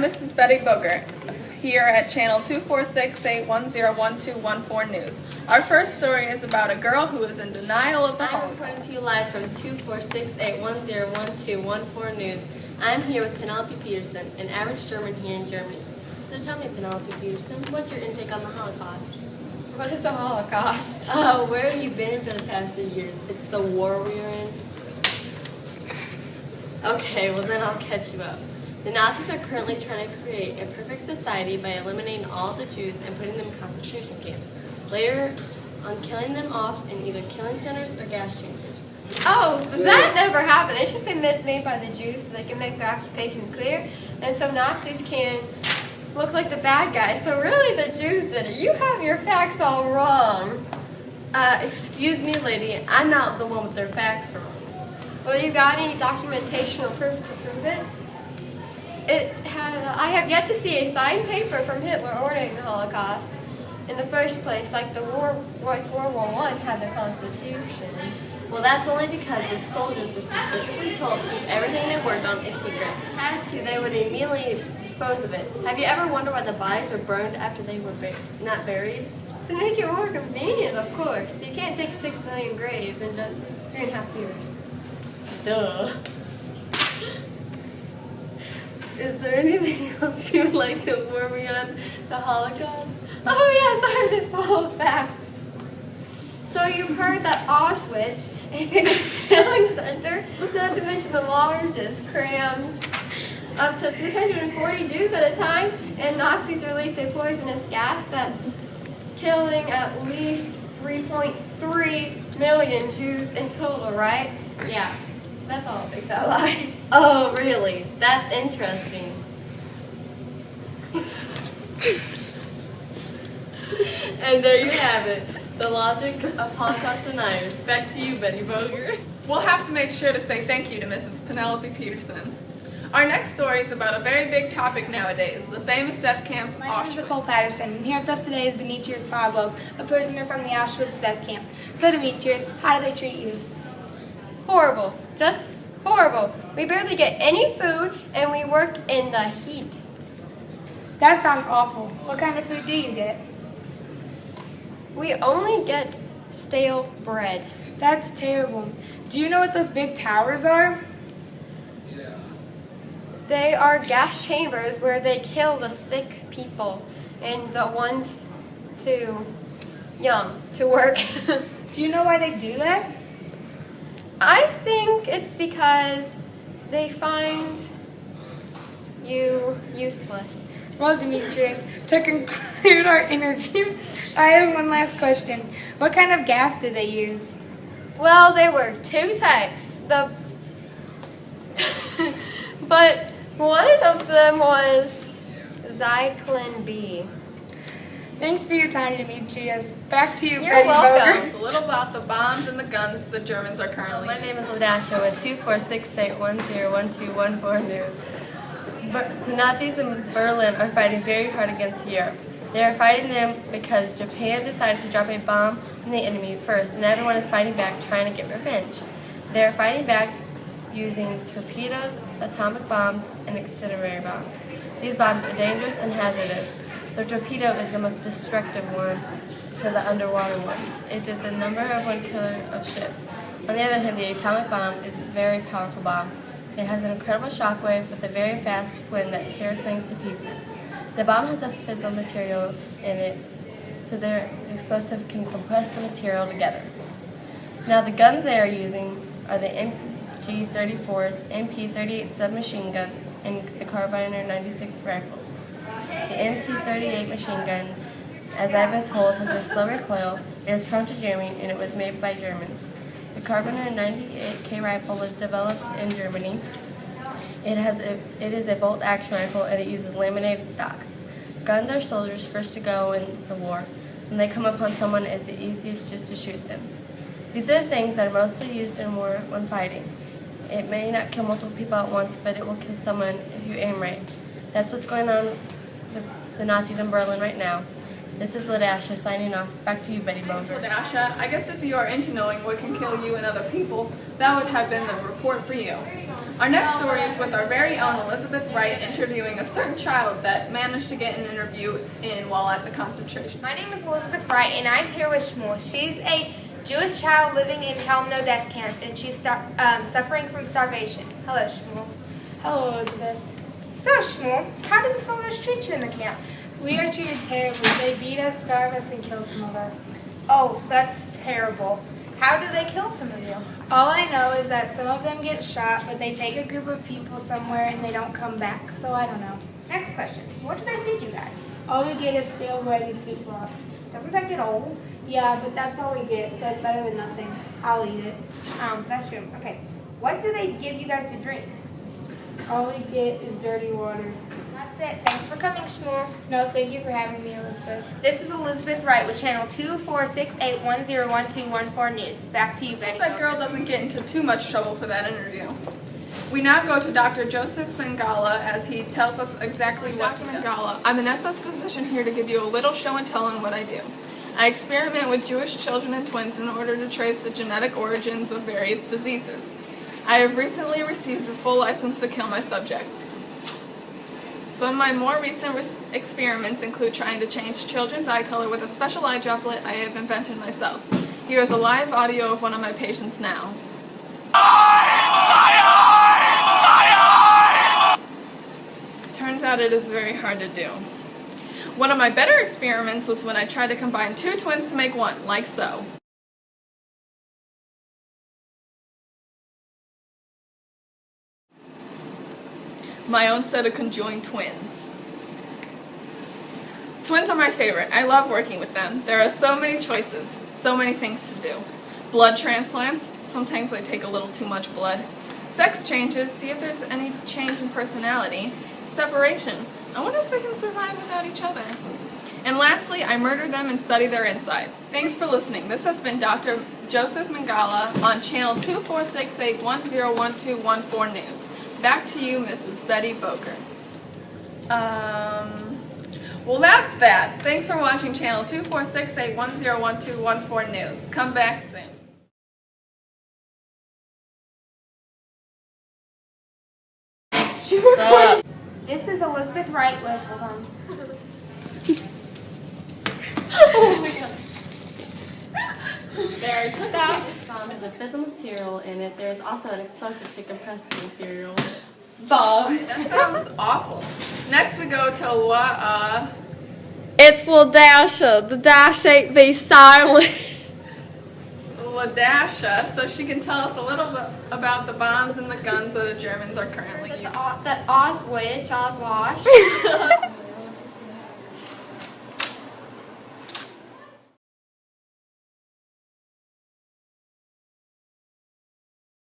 I'm Mrs. Betty Bogert, here at channel 246-810-1214 News. Our first story is about a girl who is in denial of the I'm Holocaust. reporting to you live from 246-810-1214 News. I'm here with Penelope Peterson, an average German here in Germany. So tell me, Penelope Peterson, what's your intake on the Holocaust? What is the Holocaust? Where have you been for the past few years? It's the war we are in. Okay, well then I'll catch you up. The Nazis are currently trying to create a perfect society by eliminating all the Jews and putting them in concentration camps. Later on killing them off in either killing centers or gas chambers. Oh, that never happened. It's just a myth made by the Jews so they can make their occupations clear, and so Nazis can look like the bad guys. So really the Jews did it. You have your facts all wrong. Excuse me, lady, I'm not the one with their facts wrong. Well, you got any documentational proof to prove it? I have yet to see a signed paper from Hitler ordering the Holocaust in the first place, like World War I had the Constitution. Well, that's only because the soldiers were specifically told to keep everything they worked on a secret. Had to, they would immediately dispose of it. Have you ever wondered why the bodies were burned after they were not buried? To make it more convenient, of course. You can't take 6 million graves in just 3.5 years. Duh. Is there anything else you would like to inform me on the Holocaust? Oh yes, I'm just full of facts. So you've heard that Auschwitz, a biggest killing center, not to mention the largest, crams up to 340 Jews at a time, and Nazis released a poisonous gas that killing at least 3.3 million Jews in total, right? Yeah, that's all a big fat lie. Oh, really? That's interesting. And there you have it. The logic of Holocaust deniers. Back to you, Betty Boger. We'll have to make sure to say thank you to Mrs. Penelope Peterson. Our next story is about a very big topic nowadays, the famous death camp, My name is Auschwitz. Nicole Patterson, and here with us today is Demetrius Pablo, a prisoner from the Auschwitz death camp. So Demetrius, how do they treat you? Horrible. Just horrible. We barely get any food, and we work in the heat. That sounds awful. What kind of food do you get? We only get stale bread. That's terrible. Do you know what those big towers are? They are gas chambers where they kill the sick people and the ones too young to work. Do you know why they do that? I think it's because they find you useless. Well, Demetrius, to conclude our interview, I have one last question. What kind of gas did they use? Well, there were two types. But one of them was Zyklon B. Thanks for your time, Demetrius. Back to you, You're Betty welcome. It's a little about the bombs and the guns the Germans are currently My name is Ladasha with 246-810-1214 News. The Nazis in Berlin are fighting very hard against Europe. They are fighting them because Japan decided to drop a bomb on the enemy first, and everyone is fighting back trying to get revenge. They are fighting back using torpedoes, atomic bombs, and incendiary bombs. These bombs are dangerous and hazardous. The torpedo is the most destructive one for the underwater ones. It is the number one killer of ships. On the other hand, the atomic bomb is a very powerful bomb. It has an incredible shockwave with a very fast wind that tears things to pieces. The bomb has a fissile material in it, so the explosive can compress the material together. Now the guns they are using are the MG-34s, MP-38 submachine guns, and the Carbiner 96 rifle. The MP-38 machine gun, as I've been told, has a slow recoil, it is prone to jamming, and it was made by Germans. The Carbiner 98K rifle was developed in Germany. It is a bolt-action rifle, and it uses laminated stocks. Guns are soldiers' first to go in the war. When they come upon someone, it's the easiest just to shoot them. These are the things that are mostly used in war when fighting. It may not kill multiple people at once, but it will kill someone if you aim right. That's what's going on with the Nazis in Berlin right now. This is Ladasha signing off. Back to you, Betty Thanks, Boger. Ladasha. I guess if you are into knowing what can kill you and other people, that would have been the report for you. Our next story is with our very own Elizabeth Wright interviewing a certain child that managed to get an interview in while at the concentration. My name is Elizabeth Wright, and I'm here with Shmuel. She's a Jewish child living in Kalmno death camp, and she's suffering from starvation. Hello, Shmuel. Hello, Elizabeth. So, Shmuel, how do the soldiers treat you in the camps? We are treated terribly. They beat us, starve us, and kill some of us. Oh, that's terrible. How do they kill some of you? All I know is that some of them get shot, but they take a group of people somewhere and they don't come back, so I don't know. Next question. What do they feed you guys? All we get is stale bread and soup broth. Doesn't that get old? Yeah, but that's all we get, so it's better than nothing. I'll eat it. That's true. Okay. What do they give you guys to drink? All we get is dirty water. That's it. Thanks for coming, Shmuel. No, thank you for having me, Elizabeth. This is Elizabeth Wright with channel 2468101214 News. Back to you, Betty. That girl doesn't get into too much trouble for that interview. We now go to Dr. Joseph Mangala as he tells us exactly what he does. Dr. Mangala, I'm an SS physician here to give you a little show and tell on what I do. I experiment with Jewish children and twins in order to trace the genetic origins of various diseases. I have recently received a full license to kill my subjects. Some of my more recent experiments include trying to change children's eye color with a special eye droplet I have invented myself. Here is a live audio of one of my patients now. Turns out it is very hard to do. One of my better experiments was when I tried to combine two twins to make one, like so. My own set of conjoined twins. Twins are my favorite. I love working with them. There are so many choices, so many things to do. Blood transplants, sometimes they take a little too much blood. Sex changes, see if there's any change in personality. Separation, I wonder if they can survive without each other. And lastly, I murder them and study their insides. Thanks for listening. This has been Dr. Joseph Mangala on channel 2468101214 News. Back to you, Mrs. Betty Boker. Well, that's that. Thanks for watching channel 2468101214 News. Come back soon. What's up? This is Elizabeth Wright with, hold on. There, it took out. There's a fissile material in it. There's also an explosive to compress the material. Bombs. That sounds awful. Next we go to It's LaDasha. The dash ain't be silent. LaDasha, so she can tell us a little bit about the bombs and the guns that the Germans are currently using. That Oswich, Oswash.